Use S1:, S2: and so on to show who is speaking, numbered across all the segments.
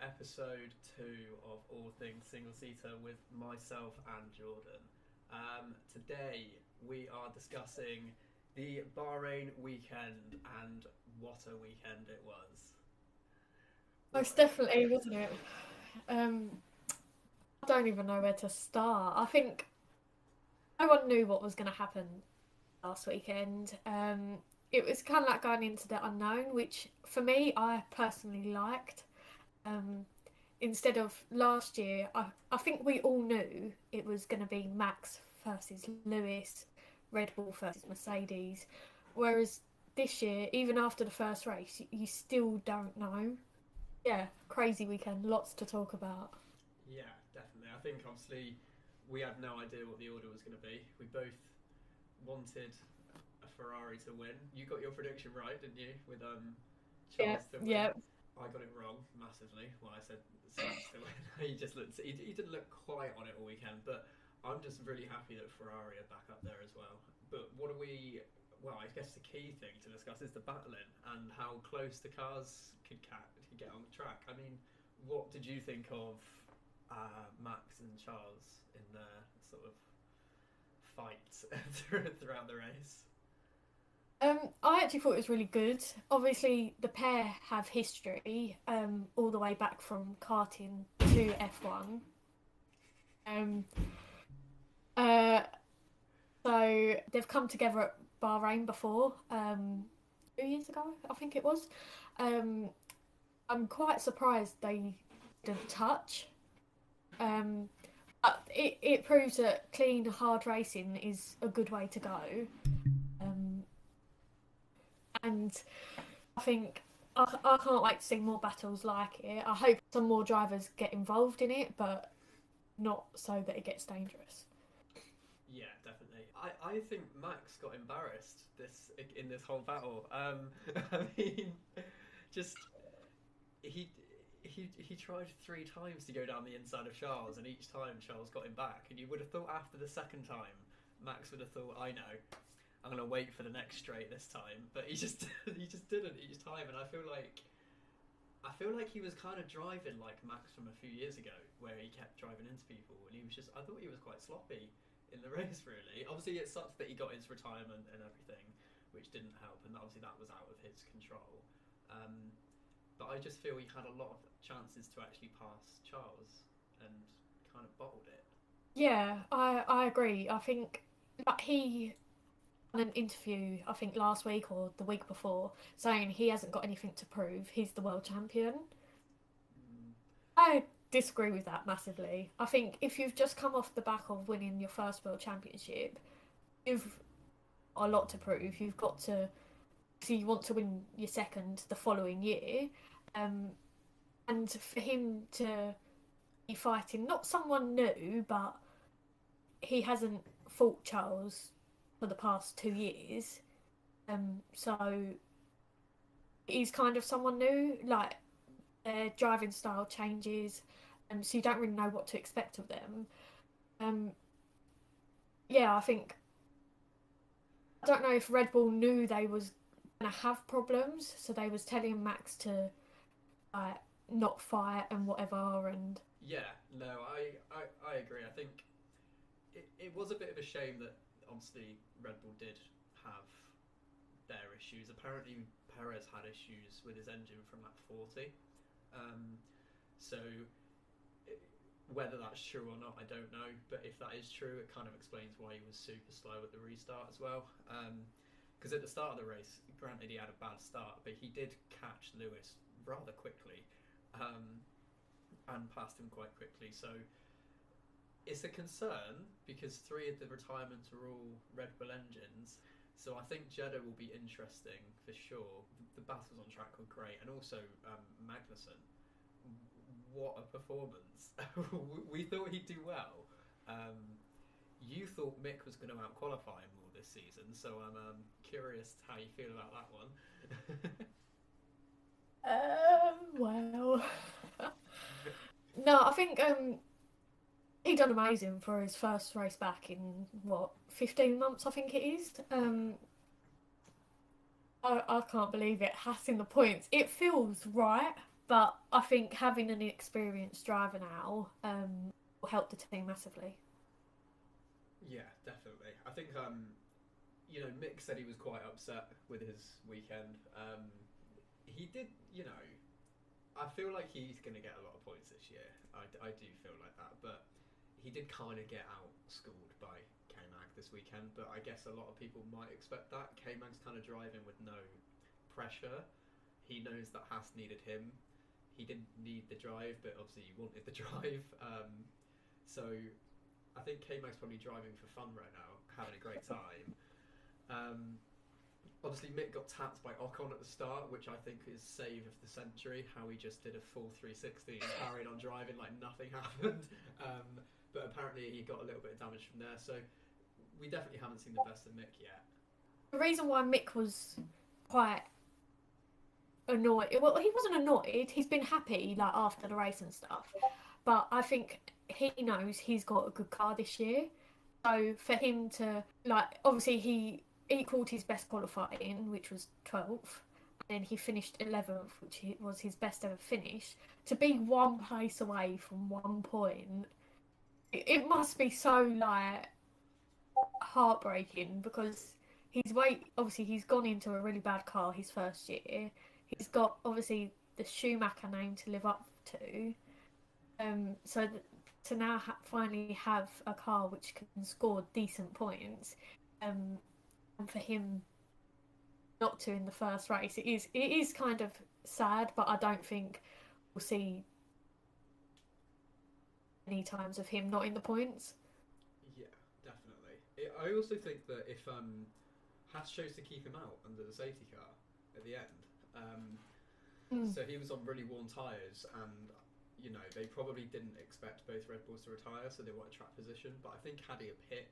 S1: episode 2 of All Things Single Seater with myself and Jordan. Today we are discussing the Bahrain weekend and what a weekend it was.
S2: Most definitely, wasn't it? Um, I don't even know where to start. I think no one knew what was going to happen last weekend. It was kind of like going into the unknown, which for me, I personally liked. Um, Instead of last year, I think we all knew it was going to be Max versus Lewis, Red Bull versus Mercedes. Whereas this year, even after the first race, you still don't know. Yeah, crazy weekend, lots to talk about.
S1: Yeah, definitely. I think obviously we had no idea what the order was going to be. We both wanted a Ferrari to win. You got your prediction right, didn't you? With
S2: Yeah,
S1: Charles to win.
S2: yeah.
S1: I got it wrong massively when I said Sainz to win. He just looked. He didn't look quite on it all weekend, but I'm just really happy that Ferrari are back up there as well. But what are we? Well, I guess the key thing to discuss is the battling and how close the cars could get on the track. I mean, what did you think of Max and Charles in their sort of fight throughout the race?
S2: I actually thought it was really good. Obviously, the pair have history, all the way back from karting to F1. Um, uh, so they've come together at Bahrain before, 2 years ago, I think it was. Um, I'm quite surprised they didn't touch. Um, but it proves that clean, hard racing is a good way to go. Um, and I think I can't wait to see more battles like it. I hope some more drivers get involved in it, but not so that it gets dangerous.
S1: Yeah, definitely. I think Max got embarrassed this in this whole battle. I mean, just he he tried 3 times to go down the inside of Charles, and each time Charles got him back. And you would have thought after the second time, Max would have thought, "I know, I'm gonna wait for the next straight this time." But he just he just didn't each time, and I feel like he was kind of driving like Max from a few years ago, where he kept driving into people, and he was just. I thought he was quite sloppy in the race. Really, obviously it sucks that he got his retirement and everything, which didn't help, and obviously that was out of his control. Um, but I just feel he had a lot of chances to actually pass Charles and kind of bottled it.
S2: Yeah, I agree. I think like he had an interview, I think last week or the week before, saying he hasn't got anything to prove. He's the world champion.
S1: Mm,
S2: I disagree with that massively. I think if you've just come off the back of winning your first world championship, you've got a lot to prove. You've got to, so you want to win your second the following year, um, and for him to be fighting not someone new, but he hasn't fought Charles for the past 2 years. So he's kind of someone new. Like their driving style changes, so you don't really know what to expect of them. Um, yeah, I don't know if Red Bull knew they was gonna have problems, so they was telling Max to like not fight and whatever. And
S1: yeah, no, I agree. I think it was a bit of a shame that obviously Red Bull did have their issues. Apparently, Perez had issues with his engine from lap 40. Um, so, whether that's true or not, I don't know. But if that is true, it kind of explains why he was super slow at the restart as well. Because at the start of the race, granted he had a bad start, but he did catch Lewis rather quickly um, and passed him quite quickly. So it's a concern because 3 of the retirements were all Red Bull engines. So I think Jeddah will be interesting for sure. The battles on track were great, and also Magnussen. What a performance! We thought he'd do well. Um, you thought Mick was going to outqualify him more this season, so I'm curious how you feel about that one.
S2: well, no, I think he done amazing for his first race back in what 15 months, I think it is. I can't believe it. Passing the points, it feels right, But I think having an experienced driver now will help the team massively.
S1: Yeah, definitely. I think Mick said he was quite upset with his weekend. He did, I feel like he's going to get a lot of points this year. I do feel like that, but he did kind of get outschooled by K-Mag this weekend. But I guess a lot of people might expect that. K-Mag's kind of driving with no pressure. He knows that Haas needed him. He didn't need the drive, but obviously he wanted the drive. So I think K-Mag's probably driving for fun right now, having a great time. Obviously, Mick got tapped by Ocon at the start, which I think is save of the century. How he just did a full 360 and carried on driving like nothing happened. But apparently, he got a little bit of damage from there. So we definitely haven't seen the best of Mick yet.
S2: The reason why Mick was quite annoyed, well, he wasn't annoyed. He's been happy like after the race and stuff. But I think he knows he's got a good car this year. So for him to obviously he equalled his best qualifying, which was 12th, and then he finished 11th, which was his best ever finish. To be one place away from 1 point, it must be so heartbreaking because obviously he's gone into a really bad car his first year. He's got obviously the Schumacher name to live up to. So to now finally have a car which can score decent points, and for him not to in the first race, it is kind of sad. But I don't think we'll see any times of him not in the points.
S1: Yeah, definitely. I also think that if Haas chose to keep him out under the safety car at the end, so he was on really worn tyres, and they probably didn't expect both Red Bulls to retire, so they wanted track position. But I think had he a pit,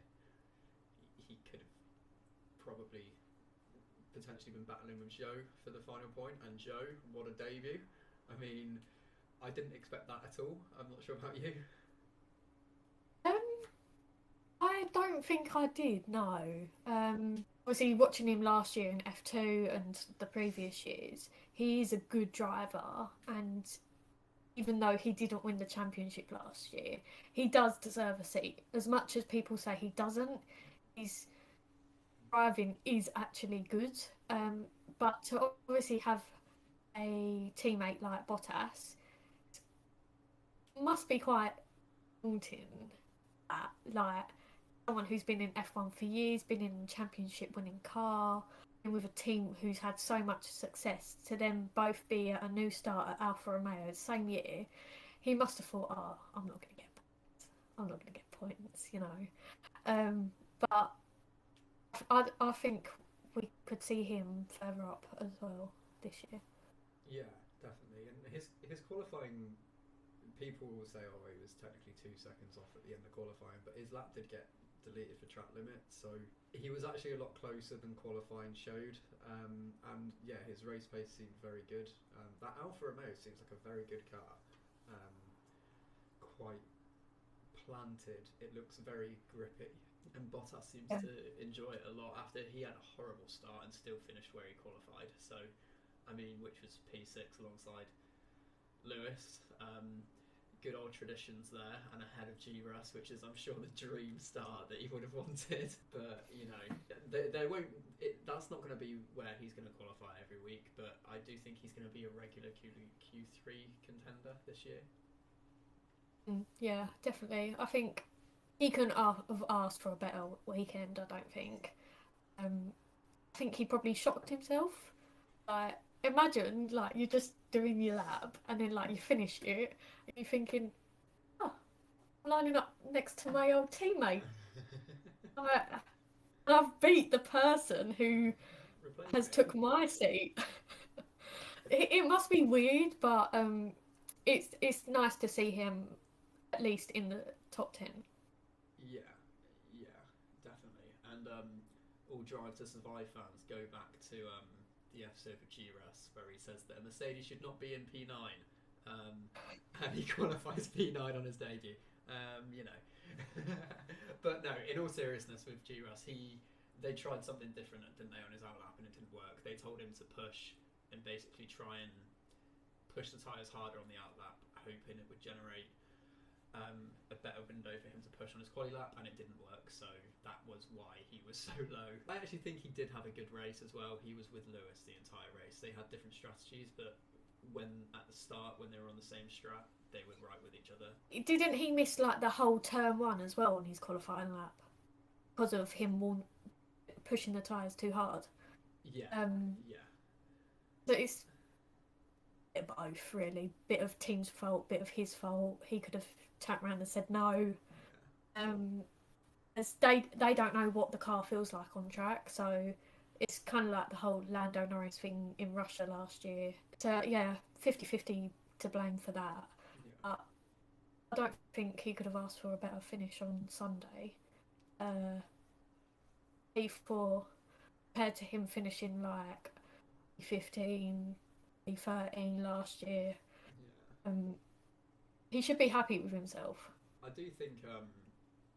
S1: he could have probably potentially been battling with Zhou for the final point. And Zhou, what a debut! I mean, I didn't expect that at all. I'm not sure about you.
S2: I don't think I did. No. Obviously, watching him last year in F2 and the previous years, he is a good driver, and even though he didn't win the championship last year, he does deserve a seat. As much as people say he doesn't, his driving is actually good. But to obviously have a teammate like Bottas must be quite daunting. Someone who's been in F1 for years, been in a championship winning car, and with a team who's had so much success, to then both be a new start at Alfa Romeo the same year, he must have thought, oh, I'm not going to get points. I'm not going to get points. But I think we could see him further up as well this year.
S1: Yeah, definitely. And his qualifying, people will say, oh, he was technically 2 seconds off at the end of qualifying, but his lap did get deleted for track limit, so he was actually a lot closer than qualifying showed. And yeah, his race pace seemed very good. That Alfa Romeo seems like a very good car. Quite planted. It looks very grippy, and Bottas seems to enjoy it a lot after he had a horrible start and still finished where he qualified. So, I mean, which was P6 alongside Lewis. Good old traditions there, and ahead of G-Ras, which is, I'm sure, the dream start that he would have wanted. But there won't. That's not going to be where he's going to qualify every week. But I do think he's going to be a regular Q3 contender this year.
S2: Yeah, definitely. I think he couldn't have asked for a better weekend. I don't think. I think he probably shocked himself. Imagine you're just doing your lap and then you finish it and you're thinking, oh, I'm lining up next to my old teammate. I've beat the person who has took my seat. It must be weird, but it's nice to see him at least in the top 10.
S1: Yeah, definitely. And all Drive to Survive fans go back to the episode of G-Ras where he says that a Mercedes should not be in P9, and he qualifies P9 on his debut. But no, in all seriousness, with G-Ras, they tried something different, didn't they, on his outlap, and it didn't work. They told him to push and basically try and pushed the tyres harder on the outlap, hoping it would generate a better window for him to push on his quali lap, and it didn't work. So that was why he was so low. I actually think he did have a good race as well. He was with Lewis the entire race. They had different strategies, but when at the start, when they were on the same strat, they were right with each other.
S2: Didn't he miss like the whole turn one as well on his qualifying lap because of him pushing the tyres too hard?
S1: Yeah, yeah.
S2: So it's a bit of both, really. Bit of team's fault, bit of his fault. He could have turned around and said no.
S1: Yeah.
S2: As they don't know what the car feels like on track, so it's kind of like the whole Lando Norris thing in Russia last year. So yeah, 50-50 to blame for that.
S1: Yeah.
S2: I don't think he could have asked for a better finish on Sunday. P4 compared to him finishing like 15, 13 last year.
S1: Yeah.
S2: He should be happy with himself.
S1: I do think,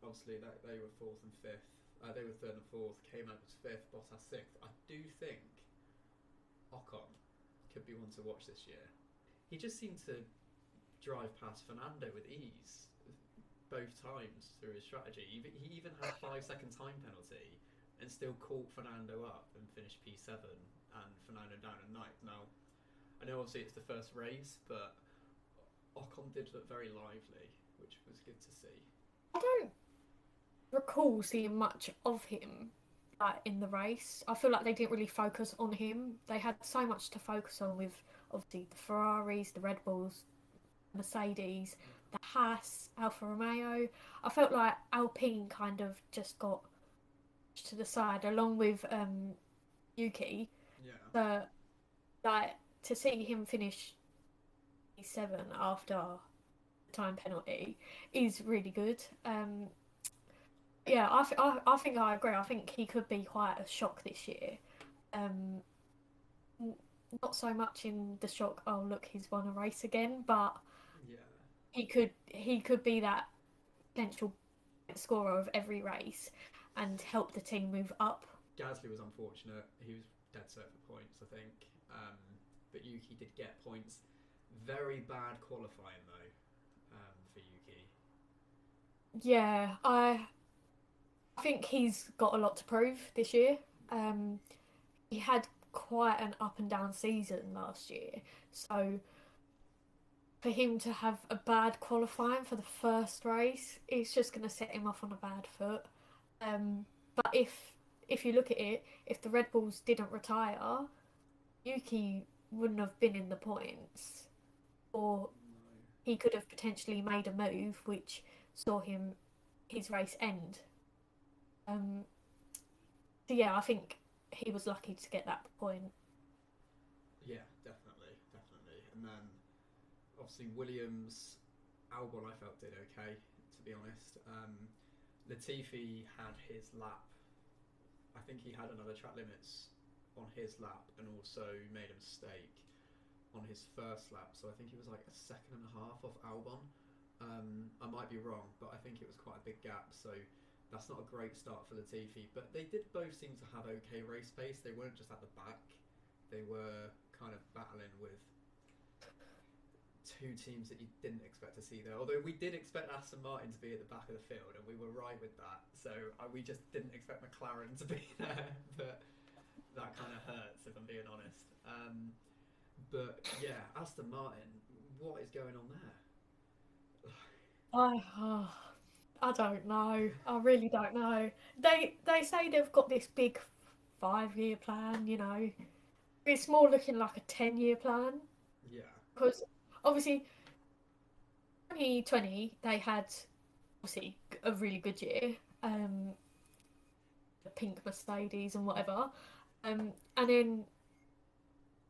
S1: obviously, that they were fourth and fifth. They were third and fourth. K-Mag was fifth. Bottas sixth. I do think Ocon could be one to watch this year. He just seemed to drive past Fernando with ease both times through his strategy. He even had 5 second time penalty and still caught Fernando up and finished P7 and Fernando down at ninth. Now, I know obviously it's the first race, but Ocon did look very lively, which was good to see.
S2: I don't recall seeing much of him in the race. I feel like they didn't really focus on him. They had so much to focus on with obviously the Ferraris, the Red Bulls, Mercedes, the Haas, Alfa Romeo. I felt like Alpine kind of just got to the side along with Yuki.
S1: Yeah.
S2: Like to see him finish P7 after time penalty is really good. Yeah, I think I agree. I think he could be quite a shock this year. Not so much in the shock, oh look, he's won a race again, but
S1: Yeah.
S2: he could be that potential scorer of every race and help the team move up.
S1: Gasly was unfortunate. He was dead set for points, I think. But Yuki did get points. Very bad qualifying though, for Yuki.
S2: Yeah, I think he's got a lot to prove this year. He had quite an up and down season last year, so for him to have a bad qualifying for the first race, it's just going to set him off on a bad foot. But if you look at it, if the Red Bulls didn't retire, Yuki wouldn't have been in the points, or he could have potentially made a move which saw his race end. So yeah, I think he was lucky to get that point.
S1: Yeah, definitely. And then obviously Williams, Albon I felt did okay, to be honest. Latifi had his lap. I think he had another track limits on his lap and also made a mistake on his first lap. So I think he was like a second and a half off Albon. I might be wrong, but I think it was quite a big gap. So that's not a great start for Latifi. But they did both seem to have okay race pace. They weren't just at the back. They were kind of battling with two teams that you didn't expect to see there. Although we did expect Aston Martin to be at the back of the field, and we were right with that. So we just didn't expect McLaren to be there. But that kind of hurts, if I'm being honest. But yeah, Aston Martin, what is going on there?
S2: I don't know. I really don't know. They say they've got this big 5-year plan. You know, it's more looking like a 10-year plan.
S1: Yeah.
S2: Because obviously, 2020 they had obviously a really good year. The pink Mercedes and whatever. And then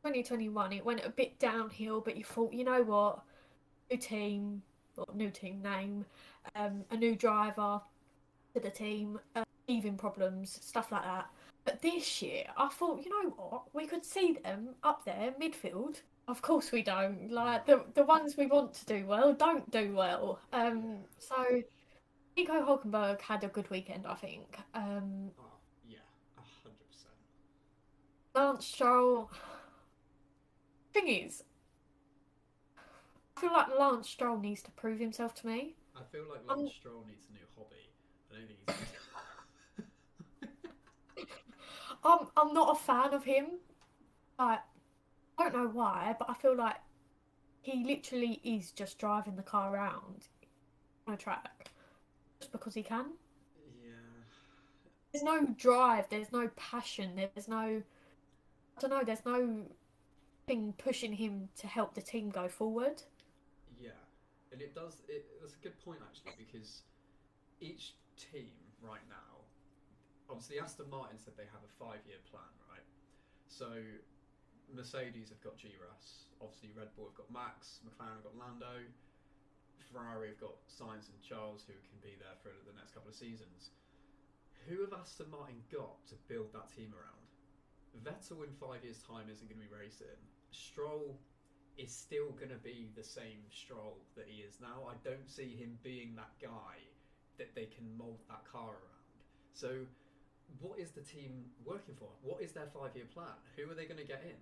S2: 2021 it went a bit downhill. But you thought, you know what, new team name, a new driver to the team, teething problems, stuff like that. But this year, I thought, you know what, we could see them up there, midfield. Of course we don't. Like, the ones we want to do well don't do well. So Nico Hulkenberg had a good weekend, I think.
S1: Yeah, 100%.
S2: Lance Stroll. Thing is, feel like Lance Stroll needs to prove himself to me.
S1: I feel like
S2: I'm,
S1: Lance Stroll needs a new hobby. I don't think he's.
S2: I'm not a fan of him. Like, I don't know why, but I feel like he literally is just driving the car around on a track just because he can.
S1: Yeah.
S2: There's no drive, there's no passion, there's no, I don't know, there's no thing pushing him to help the team go forward.
S1: Yeah, and it does. That's a good point actually, because each team right now, obviously Aston Martin said they have a 5-year plan, right? So Mercedes have got GRAS, obviously Red Bull have got Max, McLaren have got Lando, Ferrari have got Sainz and Charles who can be there for the next couple of seasons. Who have Aston Martin got to build that team around? Vettel in 5 years' time isn't going to be racing. Stroll is still going to be the same Stroll that he is now. I don't see him being that guy that they can mould that car around. So what is the team working for? What is their 5-year plan? Who are they going to get in?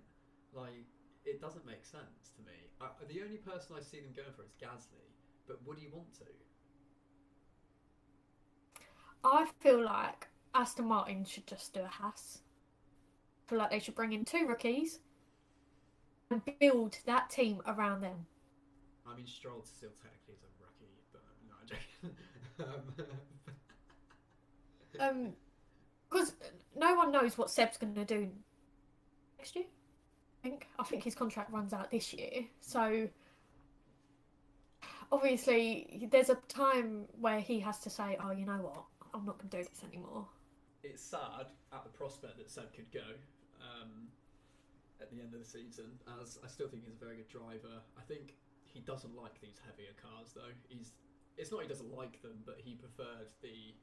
S1: Like, it doesn't make sense to me. The only person I see them going for is Gasly, but would he want to?
S2: I feel like Aston Martin should just do a Haas. I feel like they should bring in 2 rookies and build that team around them.
S1: I mean, Stroll still technically is a rookie, but no, I'm joking.
S2: Because no one knows what Seb's going to do next year. I think his contract runs out this year. So obviously, there's a time where he has to say, "Oh, you know what? I'm not going to do this anymore."
S1: It's sad at the prospect that Seb could go at the end of the season, as I still think he's a very good driver. I think he doesn't like these heavier cars, though. It's not he doesn't like them, but he preferred the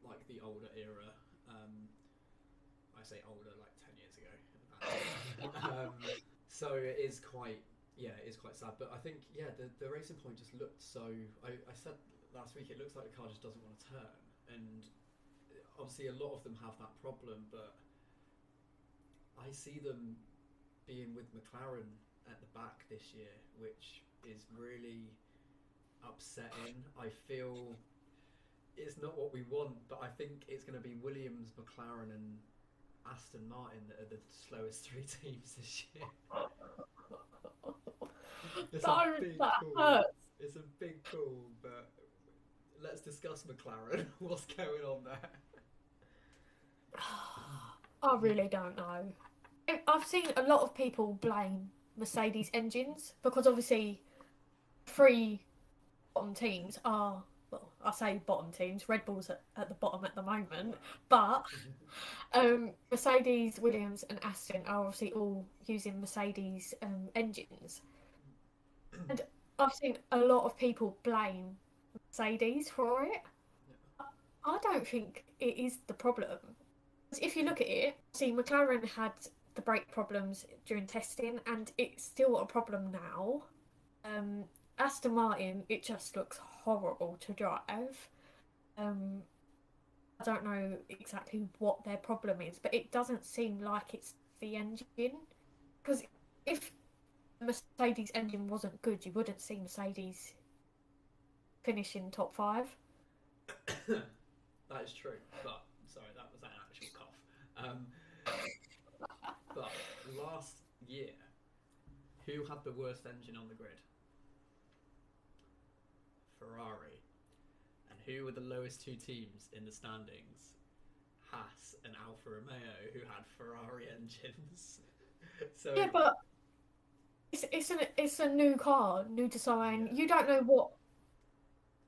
S1: like the older era. I say older, like 10 years ago. So it is quite sad. But I think the Racing Point just looked so. I said last week it looks like the car just doesn't want to turn, and obviously a lot of them have that problem, but I see them being with McLaren at the back this year, which is really upsetting. I feel it's not what we want, but I think it's going to be Williams, McLaren and Aston Martin that are the slowest 3 teams this year. It's a big call. It's a big call, but let's discuss McLaren. What's going on there?
S2: I really don't know. I've seen a lot of people blame Mercedes engines because obviously 3 bottom teams are, well, I say bottom teams, Red Bull's at the bottom at the moment, but Mercedes, Williams and Aston are obviously all using Mercedes engines. And I've seen a lot of people blame Mercedes for it. I don't think it is the problem. If you look at it, see, McLaren had the brake problems during testing, and it's still a problem now. Aston Martin, it just looks horrible to drive. I don't know exactly what their problem is, but it doesn't seem like it's the engine. Because if the Mercedes engine wasn't good, you wouldn't see Mercedes finish in top 5.
S1: That is true, but sorry, that was an actual cough. But last year, who had the worst engine on the grid? Ferrari. And who were the lowest 2 teams in the standings? Haas and Alfa Romeo, who had Ferrari engines. So
S2: yeah, but it's a new car, new design.
S1: Yeah.
S2: You don't know what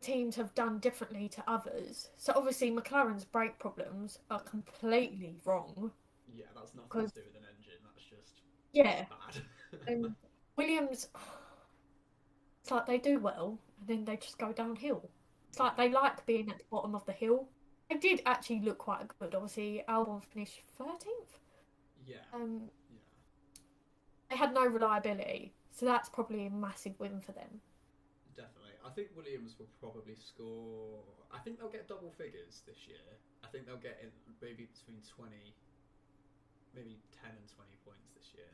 S2: teams have done differently to others. So obviously McLaren's brake problems are completely wrong.
S1: Yeah, that's nothing to do with an engine. That's just bad.
S2: Williams, it's like they do well and then they just go downhill. It's like they like being at the bottom of the hill. They did actually look quite good. Obviously, Albon finished 13th.
S1: Yeah.
S2: They had no reliability, so that's probably a massive win for them.
S1: Definitely. I think Williams will probably score. I think they'll get double figures this year. I think they'll get in maybe between 20, maybe 10 and 20 points this year.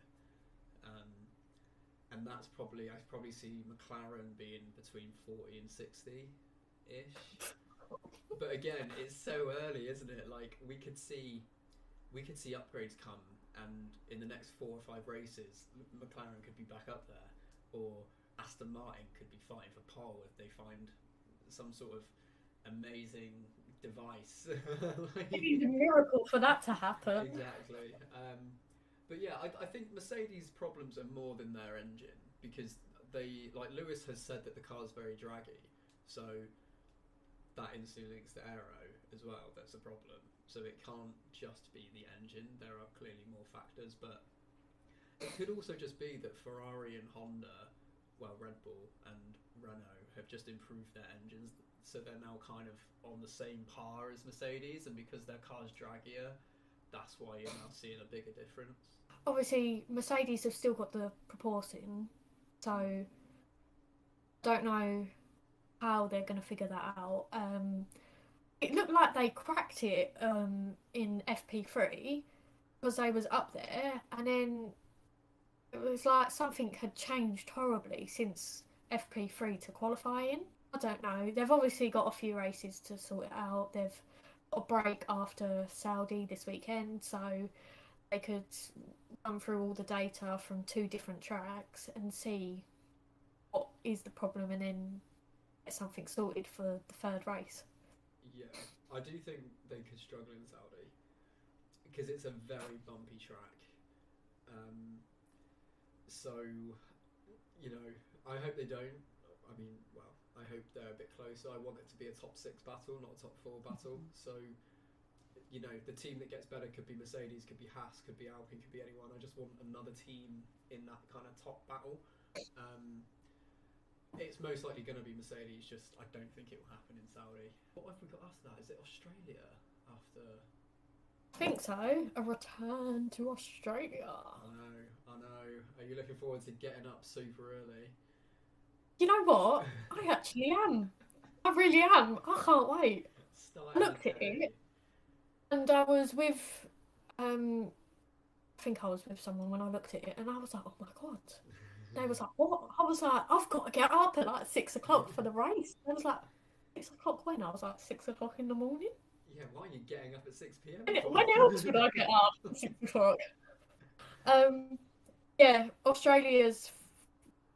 S1: and that's probably I probably see McLaren being between 40 and 60 ish. But again, it's so early, isn't it? Like we could see upgrades come, and in the next 4 or 5 races, McLaren could be back up there, or Aston Martin could be fighting for pole if they find some sort of amazing device.
S2: It
S1: Like,
S2: needs a miracle for that to happen.
S1: exactly. But yeah, I think Mercedes' problems are more than their engine because they, like Lewis has said that the car's very draggy, so that instantly links to aero as well. That's a problem. So it can't just be the engine. There are clearly more factors, but it could also just be that Ferrari and Honda, well, Red Bull and Renault have just improved their engines, so they're now kind of on the same par as Mercedes, and because their car's draggier, that's why you're now seeing a bigger difference.
S2: Obviously, Mercedes have still got the proportion, so don't know how they're going to figure that out. It looked like they cracked it in FP3 because they was up there, and then it was like something had changed horribly since FP3 to qualifying. I don't know. They've obviously got a few races to sort it out. They've got a break after Saudi this weekend, so they could run through all the data from 2 different tracks and see what is the problem and then get something sorted for the third race.
S1: Yeah, I do think they could struggle in Saudi because it's a very bumpy track. Um, so, I hope they don't. I mean, well, I hope they're a bit closer. I want it to be a top 6 battle, not a top 4 battle. So, the team that gets better could be Mercedes, could be Haas, could be Alpine, could be anyone. I just want another team in that kind of top battle. Um, it's most likely going to be Mercedes, just I don't think it will happen in Saudi. What have we got after that? Is it Australia after?
S2: I think so. A return to Australia.
S1: I know. Are you looking forward to getting up super early?
S2: You know what? I actually am. I really am. I can't wait. I
S1: Starting the
S2: looked at
S1: day.
S2: it and I was with, I think I was with someone when I looked at it and I was like, oh my God. They was like, what? I was like, I've got to get up at like 6 o'clock for the race. I was like, 6 o'clock when? I was like, 6 o'clock in the morning.
S1: Yeah, why are you getting up at 6 p.m. for?
S2: When else would I get up at 6 o'clock? Um, yeah, Australia's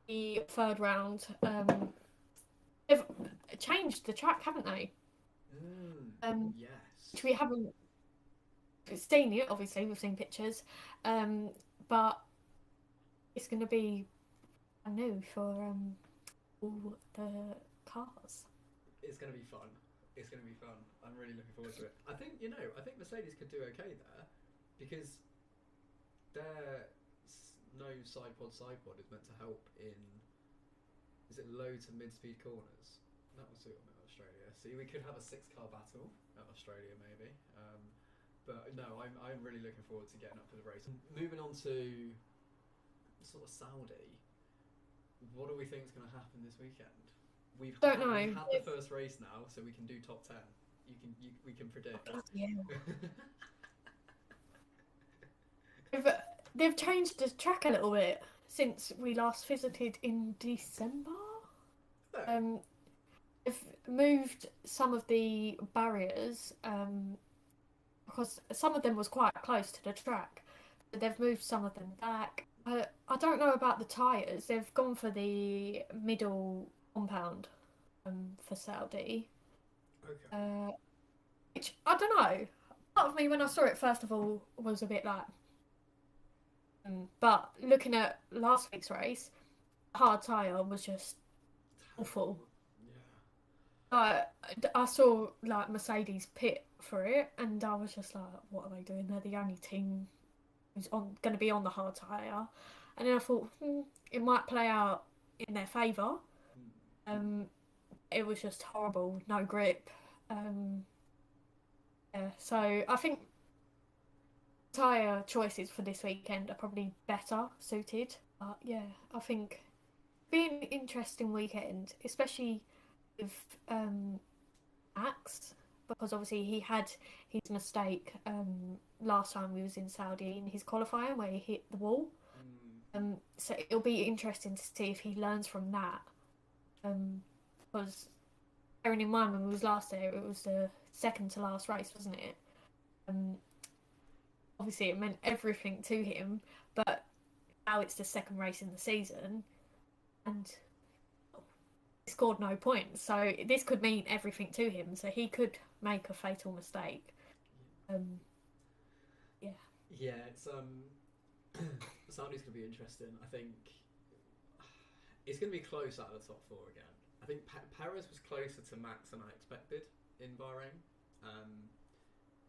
S2: the third round. They've changed the track, haven't they? Which
S1: Yes.
S2: we haven't seen it. Obviously, we've seen pictures, but it's going to be new for all the cars.
S1: It's going to be fun. It's going to be fun. I'm really looking forward to it. I think Mercedes could do okay there because their no side pod is meant to help in, is it low to mid speed corners? That will suit them at Australia. See, we could have a 6 car battle at Australia maybe. But no, I'm really looking forward to getting up to the race. Moving on to sort of Saudi, what do we think is going to happen this weekend?
S2: Don't know.
S1: We've had the first race now, so we can do top 10. We can predict.
S2: Yeah. They've changed the track a little bit since we last visited in December.
S1: Oh.
S2: They've moved some of the barriers because some of them was quite close to the track. They've moved some of them back. I don't know about the tyres. They've gone for the middle compound for Saudi.
S1: Okay.
S2: Which, I don't know. Part of me, when I saw it, first of all, was a bit like... but looking at last week's race, the hard tyre was just awful.
S1: Yeah.
S2: I saw like Mercedes pit for it, and I was just like, "What are they doing? They're the only team who's going to be on the hard tyre." And then I thought, it might play out in their favour. It was just horrible, no grip. Yeah, so I think tyre choices for this weekend are probably better suited. But yeah, I think being an interesting weekend, especially with Max, because obviously he had his mistake last time we was in Saudi in his qualifying where he hit the wall. So it'll be interesting to see if he learns from that. Because bearing in mind when we was last there, it was the second to last race, wasn't it? Um, Obviously it meant everything to him, but now it's the second race in the season, and he scored no points. So this could mean everything to him. So he could make a fatal mistake. Yeah.
S1: Yeah, it's Saudi's gonna be interesting. I think it's gonna be close out of the top four again. I think Perez was closer to Max than I expected in Bahrain, um,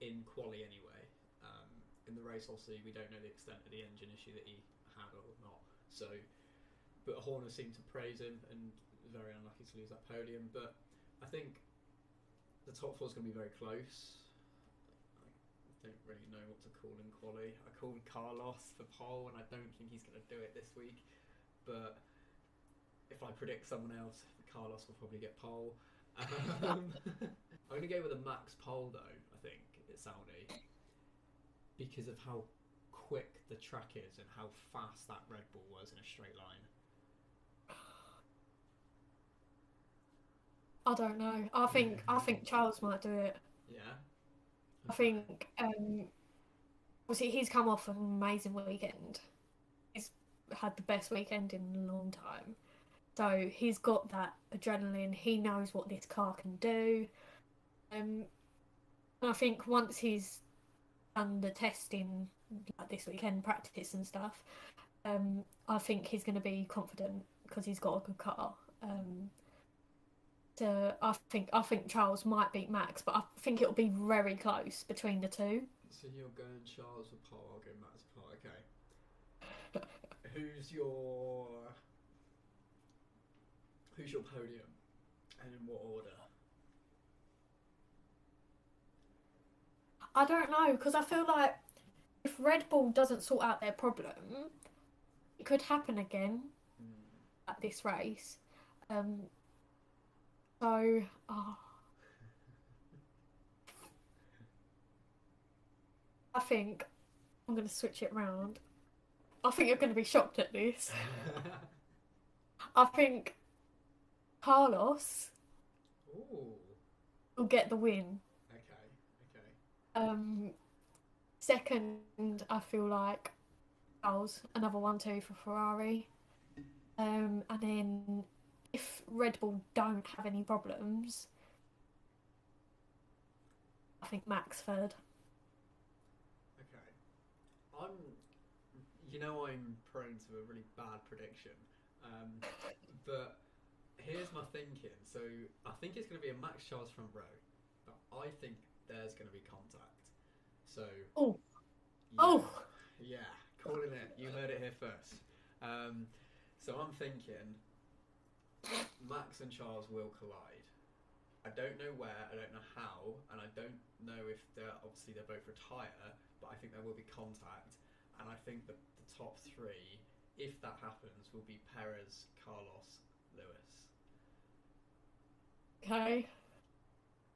S1: in quali anyway. In the race, obviously, we don't know the extent of the engine issue that he had or not. So, but Horner seemed to praise him and very unlucky to lose that podium. But I think the top four is going to be very close. I don't really know what to call in quali. I called Carlos for pole, and I don't think he's going to do it this week. But if I predict someone else, Carlos will probably get pole. I'm going to go with a max pole though. I think it's Saudi because of how quick the track is and how fast that Red Bull was in a straight line.
S2: I don't know. I think Charles might do it.
S1: Yeah.
S2: I think obviously he's come off an amazing weekend. He's had the best weekend in a long time. So he's got that adrenaline. He knows what this car can do. And I think once he's done the testing like this weekend, practice and stuff, I think he's going to be confident because he's got a good car. So I think Charles might beat Max, but I think it'll be very close between the two.
S1: So you're going Charles for pole, I'll go Max for pole. Okay. Who's your podium, and in what order?
S2: I don't know because I feel like if Red Bull doesn't sort out their problem, it could happen again at this race. So, I think I'm going to switch it round. I think you're going to be shocked at this. I think Carlos
S1: Ooh.
S2: will get the win.
S1: Okay.
S2: Second, I feel like Charles, another 1-2 for Ferrari. And then if Red Bull don't have any problems, I think Max third.
S1: Okay. I'm prone to a really bad prediction. But here's my thinking. So I think it's going to be a Max Charles front row, but I think there's going to be contact. So
S2: Oh,
S1: yeah,
S2: oh,
S1: yeah, calling it. You heard it here first. So I'm thinking Max and Charles will collide. I don't know where, I don't know how, and I don't know if they're both retire, but I think there will be contact, and I think that the top three, if that happens, will be Perez, Carlos, Lewis.
S2: okay.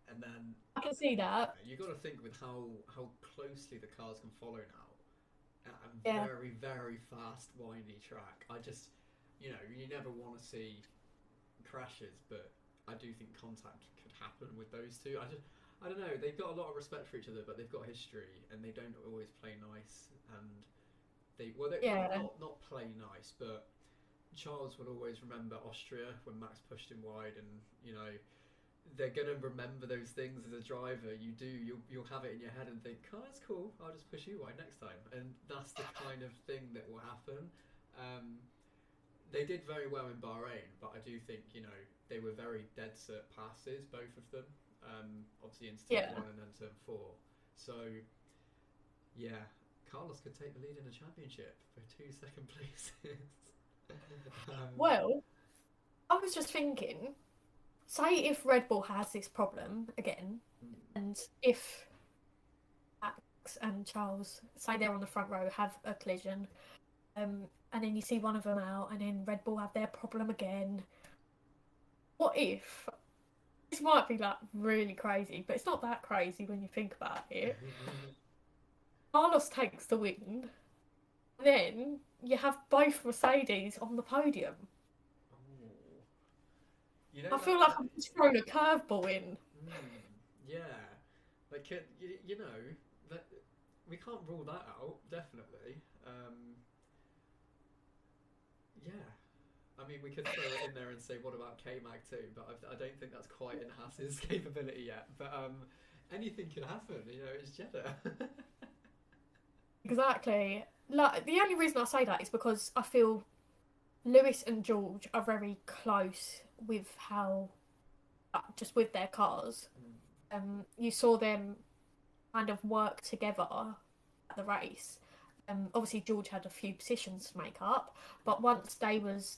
S1: And then
S2: I can see that.
S1: you got to think with how closely the cars can follow now, and
S2: Yeah.
S1: very very fast windy track. I just, you never want to see crashes, but I do think contact could happen with those two. I don't know. They've got a lot of respect for each other, but they've got history, and they don't always play nice. And they
S2: Yeah.
S1: not play nice, but Charles will always remember Austria when Max pushed him wide, and they're gonna remember those things as a driver. You'll have it in your head and think, "Oh, that's cool. I'll just push you wide next time," and that's the kind of thing that will happen. They did very well in Bahrain, but I do think they were very dead cert passes, both of them. Obviously into turn 1 and then turn 4. So yeah, Carlos could take the lead in the championship for 2 second places.
S2: Well, I was just thinking, say if Red Bull has this problem again, and if Max and Charles, say they're on the front row, have a collision, and then you see one of them out, and then Red Bull have their problem again. What if, this might be like really crazy, but it's not that crazy when you think about it. Carlos takes the win, Then you have both Mercedes on the podium.
S1: Oh, you know
S2: I
S1: that
S2: feel like
S1: that.
S2: I've just thrown a curveball in.
S1: Yeah, like you know that we can't rule that out. Definitely. Yeah. I mean, we could throw it in there and say, what about K Mag too? But I don't think that's quite in Haas's capability yet. But anything could happen. You know, it's Jeddah.
S2: Exactly. Like the only reason I say that is because I feel Lewis and George are very close with how just with their cars.
S1: Mm,
S2: You saw them kind of work together at the race. Obviously George had a few positions to make up, but once they was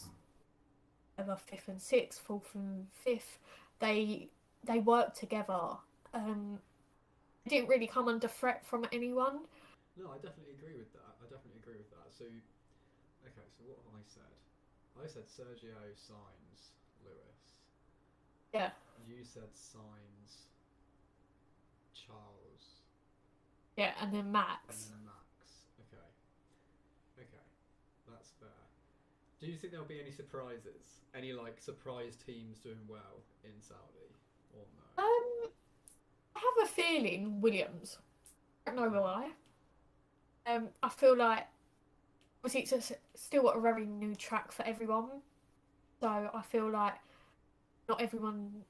S2: over fifth and sixth, fourth and fifth, they they worked together. They didn't really come under threat from anyone.
S1: no, I definitely agree with that. I definitely agree with that. So, okay, so what have I said? I said Sergio, Sainz, Lewis.
S2: Yeah,
S1: You said Sainz, Charles,
S2: yeah, and then
S1: and
S2: Max.
S1: then Max. Okay, okay, that's fair. Do you think there'll be any surprises? Any like surprise teams doing well in Saudi, or no?
S2: Um, I have a feeling Williams. I don't know
S1: Okay.
S2: why. I feel like obviously it's still a very new track for everyone, so I feel like not everyone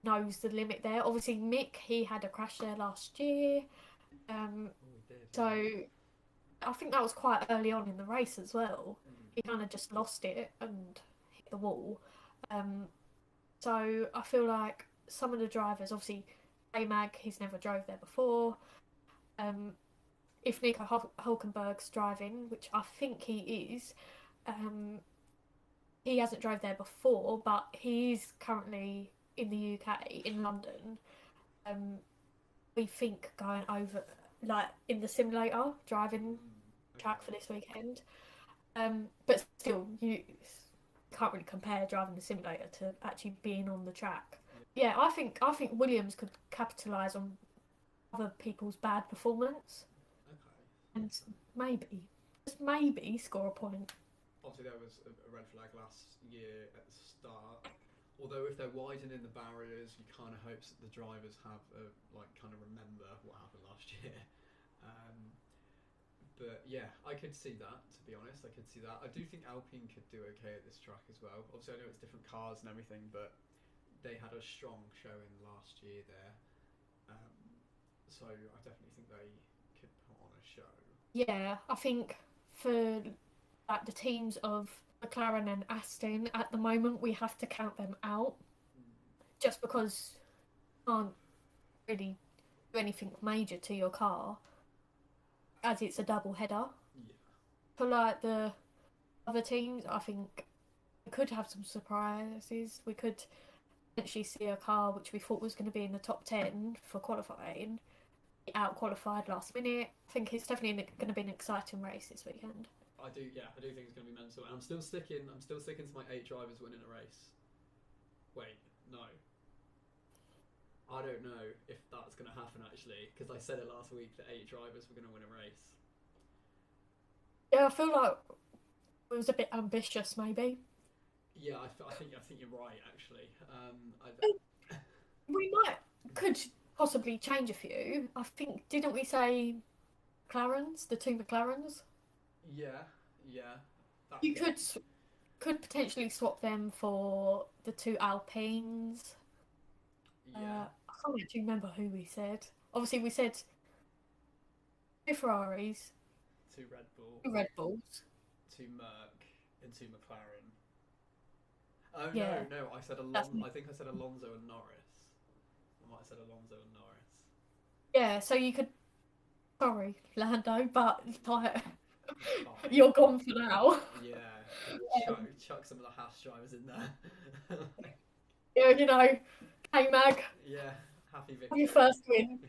S2: knows the limit there. Obviously, Mick he had a crash there last year, um,
S1: Oh, we did,
S2: so
S1: yeah.
S2: I think that was quite early on in the race as well.
S1: Mm.
S2: He kind of just lost it and hit the wall. Um, so I feel like some of the drivers, obviously, Mag he's never drove there before. Um, if Nico Hulkenberg's driving, which I think he is, um, he hasn't drove there before, but he's currently in the UK, in London. Um, we think going over, like in the simulator, driving track
S1: Okay.
S2: for this weekend. But still, you can't really compare driving the simulator to actually being on the track.
S1: Yeah.
S2: Yeah, I think Williams could capitalise on other people's bad performance
S1: Okay.
S2: and maybe, just maybe, score a point.
S1: Obviously, there was a red flag last year at the start. Although if they're widening the barriers, you kind of hope that the drivers have like kind of remember what happened last year. Um, but yeah, I could see that. To be honest, I could see that. I do think Alpine could do okay at this track as well. Obviously, I know it's different cars and everything, but they had a strong showing last year there. Um, so I definitely think they could put on a show.
S2: Yeah, I think for like the teams of McLaren and Aston at the moment, we have to count them out
S1: Mm,
S2: just because you can't really do anything major to your car as it's a double header.
S1: yeah.
S2: For like the other teams, I think we could have some surprises. We could potentially see a car which we thought was going to be in the top 10 for qualifying out qualified last minute. I think it's definitely going to be an exciting race this weekend.
S1: I do, yeah, I do think it's going to be mental. And I'm still sticking. I'm still sticking to my 8 drivers winning a race. Wait, no, I don't know if that's going to happen actually because I said it last week that 8 drivers were going to win a race.
S2: Yeah, I feel like it was a bit ambitious, maybe.
S1: Yeah, I think you're right actually.
S2: We might could possibly change a few. I think didn't we say McLarens, the two McLarens?
S1: Yeah, yeah, that
S2: You
S1: could.
S2: could potentially swap them for the two Alpines.
S1: Yeah,
S2: I can't actually remember who we said. Obviously, we said two Ferraris,
S1: two Red Bull,
S2: two Red Bulls.
S1: two Merc, and two McLaren. Oh no,
S2: Yeah,
S1: no, I said
S2: that's
S1: I think I said Alonso and Norris. I might have said Alonso and Norris.
S2: yeah. So you could, sorry, Lando, but like
S1: That's fine.
S2: you're gone for now.
S1: Yeah,
S2: Um,
S1: chuck some of the Haas drivers in there.
S2: yeah, K Mag,
S1: Yeah, happy
S2: your
S1: victory.
S2: first win.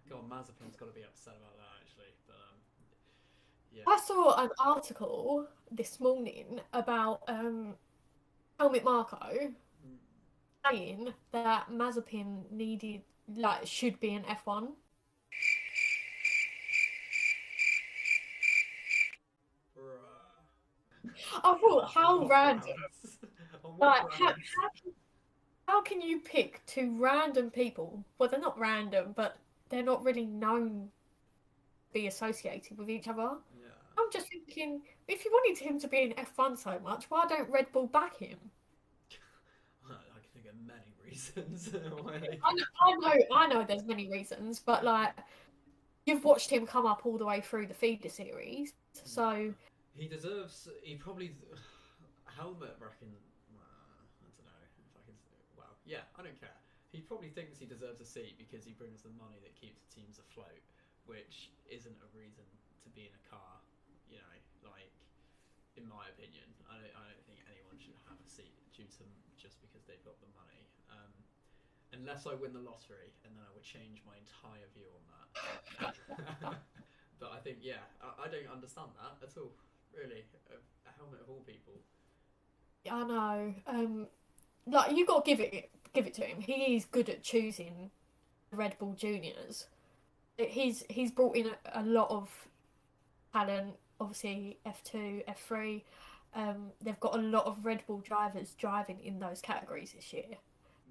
S1: God, Mazepin's got to be upset about that actually. But yeah.
S2: I saw an article this morning about Helmut Marko
S1: Mm.
S2: saying that Mazepin needed like should be an F1. I thought,
S1: On
S2: how
S1: what
S2: random.
S1: grounds? On what
S2: Like,
S1: grounds?
S2: how can you pick two random people? Well, they're not random, but they're not really known to be associated with each other.
S1: Yeah.
S2: I'm just thinking, if you wanted him to be in F1 so much, why don't Red Bull back him?
S1: I can think of many reasons why they
S2: I
S1: did.
S2: know, I know there's many reasons, but like, you've watched him come up all the way through the feeder series,
S1: Yeah.
S2: so
S1: He deserves. He probably. Helmet reckon. I don't know if I can. Well, yeah, I don't care. He probably thinks he deserves a seat because he brings the money that keeps the teams afloat, which isn't a reason to be in a car. You know, like in my opinion, I don't think anyone should have a seat due to just because they've got the money. Unless I win the lottery, and then I would change my entire view on that. But I think, yeah, I don't understand that at all. Really, a helmet of all people.
S2: I know. Like you got to give it to him. He is good at choosing the Red Bull juniors. He's brought in a lot of talent. Obviously, F2, F3. They've got a lot of Red Bull drivers driving in those categories this year.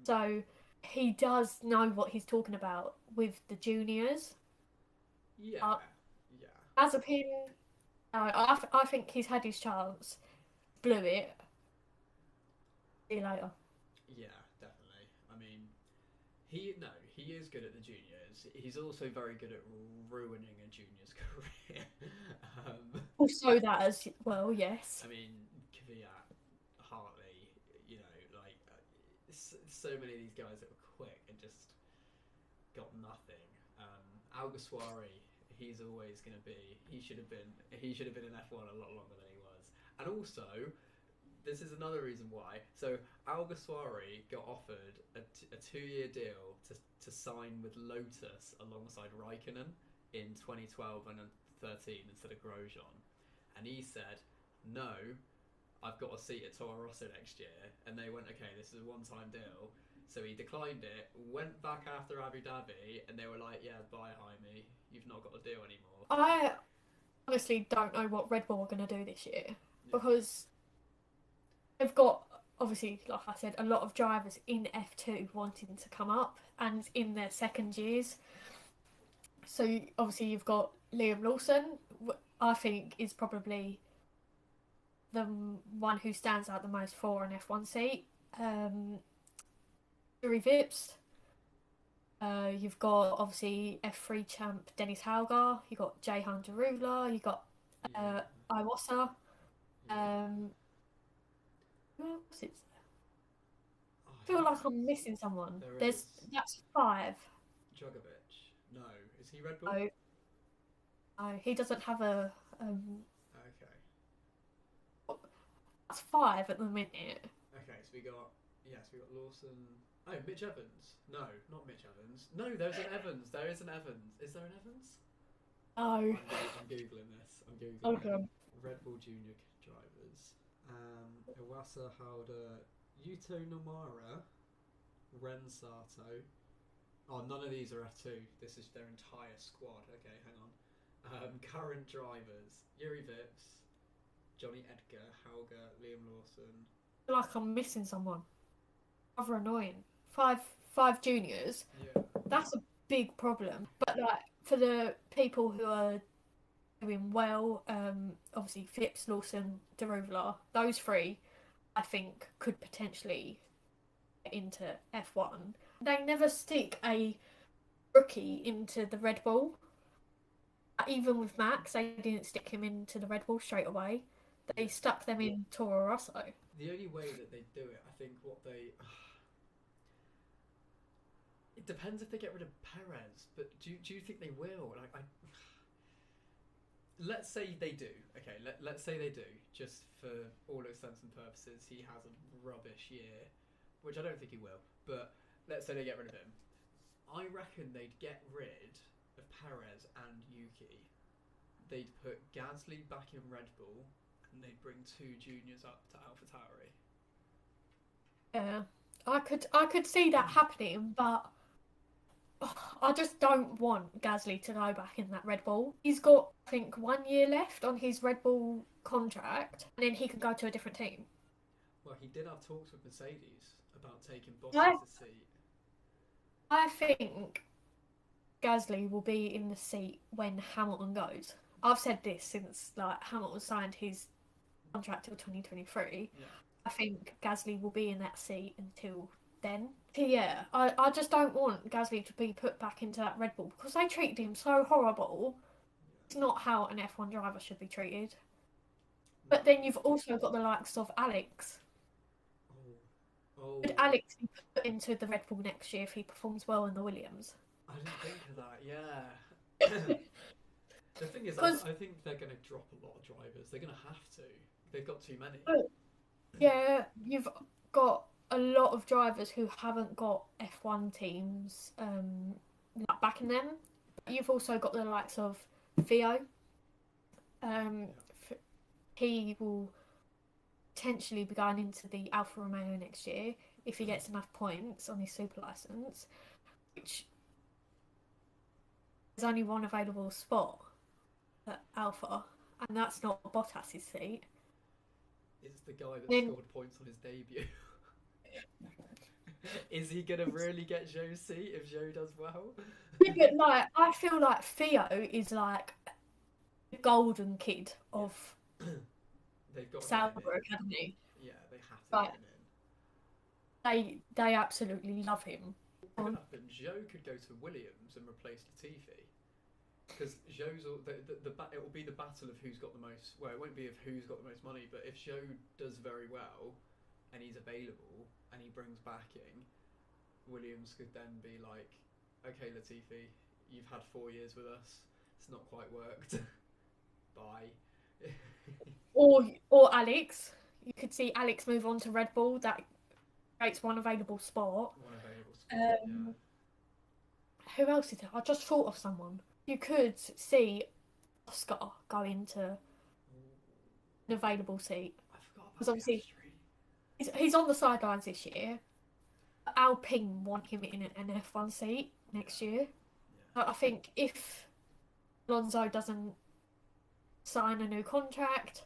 S2: So he does know what he's talking about with the juniors.
S1: Yeah,
S2: Uh,
S1: yeah,
S2: as a pin, I think he's had his chance. Blew it. See you later.
S1: yeah, definitely. I mean, he no, he is good at the juniors. He's also very good at ruining a junior's career. um,
S2: Also, that as well, yes.
S1: I mean, Kvyat, Hartley, you know, like so many of these guys that were quick and just got nothing. Alguersuari, he's always going to be. He should have been in F1 a lot longer than he was. And also, this is another reason why. So Alguersuari got offered a 2-year deal to sign with Lotus alongside Raikkonen in 2012 and 13 instead of Grosjean, and he said no. I've got a seat at Toro Rosso next year, and they went, okay, this is a one-time deal. So he declined it, went back after Abu Dhabi, and they were like, yeah, bye, Jaime. You've not got a deal anymore.
S2: I honestly don't know what Red Bull are going to do this year
S1: Yeah.
S2: because they've got, obviously, like I said, a lot of drivers in F2 wanting to come up and in their second years. So obviously, you've got Liam Lawson, I think, is probably the one who stands out the most for an F1 seat. Yuri Vips. You've got obviously F3 champ Dennis Hauger. You got Jehan Darula. You got
S1: Yeah.
S2: Iwasa.
S1: Yeah.
S2: Um, who else is there?
S1: Oh,
S2: I feel like I'm missing someone.
S1: there
S2: There's
S1: is
S2: that's five.
S1: Djokovic. No, is he Red Bull?
S2: Oh, oh, he doesn't have a.
S1: Okay.
S2: That's five at the minute.
S1: Okay, so we got Lawson. Oh, Mitch Evans. No, not Mitch Evans. No, there's an Evans. There is an Evans. Is there an Evans?
S2: Oh,
S1: I'm googling this. I'm googling
S2: okay.
S1: Red Bull Junior drivers. Iwasa Hauda, Yuto Nomura, Ren Sato. Oh, none of these are F2. This is their entire squad. Okay, hang on. Current drivers: Yuri Vips, Johnny Edgar, Hauger, Liam Lawson.
S2: I feel like I'm missing someone. Rather annoying. Five juniors.
S1: Yeah.
S2: That's a big problem. But like for the people who are doing well, obviously Phipps, Lawson, Deruvla, those three, I think could potentially get into F1. They never stick a rookie into the Red Bull. Even with Max, they didn't stick him into the Red Bull straight away. They
S1: Yeah.
S2: stuck them in Toro Rosso.
S1: The only way that they do it, I think, it depends if they get rid of Perez. But do you think they will? Let's say they do. Okay, let's say they do. Just for all intents and purposes, he has a rubbish year, which I don't think he will. But let's say they get rid of him. I reckon they'd get rid of Perez and Yuki. They'd put Gasly back in Red Bull, and they'd bring 2 juniors up to AlphaTauri.
S2: Yeah, I could see that happening, but I just don't want Gasly to go back in that Red Bull. He's got, I think, 1 year left on his Red Bull contract, and then he can go to a different team.
S1: Well, he did have talks with Mercedes about taking
S2: I,
S1: Bottas' seat.
S2: I think Gasly will be in the seat when Hamilton goes. I've said this since like Hamilton signed his contract till 2023.
S1: Yeah.
S2: I think Gasly will be in that seat until then. Yeah, I just don't want Gasly to be put back into that Red Bull because they treated him so horrible. It's
S1: Yeah.
S2: not how an F1 driver should be treated.
S1: No.
S2: But then you've also got the likes of Alex.
S1: Oh. Oh.
S2: Could Alex be put into the Red Bull next year if he performs well in the Williams?
S1: I didn't think of that. Yeah. The thing is,
S2: Because
S1: I think they're going to drop a lot of drivers. They're going to have to. They've got too many.
S2: yeah, you've got a lot of drivers who haven't got F1 teams like backing them. But you've also got the likes of Theo. Um,
S1: Yeah.
S2: he will potentially be going into the Alfa Romeo next year if he gets enough points on his super license, which there's only one available spot at Alpha, and that's not Bottas's seat.
S1: It's the guy that
S2: Then
S1: scored points on his debut. Is he going to really get Zhou's seat if Zhou does well?
S2: yeah, but like I feel like Theo is like the golden kid of
S1: They've got to get him
S2: Sauber
S1: in.
S2: Academy.
S1: Yeah, they have to
S2: Like
S1: get him in.
S2: they absolutely love him.
S1: What could happen? Zhou could go to Williams and replace Latifi. Because Zhou's it will be the battle of who's got the most. Well, it won't be of who's got the most money, but if Zhou does very well and he's available and he brings backing, Williams could then be like, okay, Latifi, you've had 4 years with us. It's not quite worked. Bye.
S2: Or Alex. You could see Alex move on to Red Bull. That creates one available spot.
S1: One available spot. Yeah.
S2: Who else is there? I just thought of someone. You could see Oscar go into an available seat.
S1: I forgot
S2: Because
S1: about
S2: obviously
S1: Piastri.
S2: he's on the sidelines this year. Alpine want him in an F1 seat next year.
S1: Yeah.
S2: I think if Alonso doesn't sign a new contract,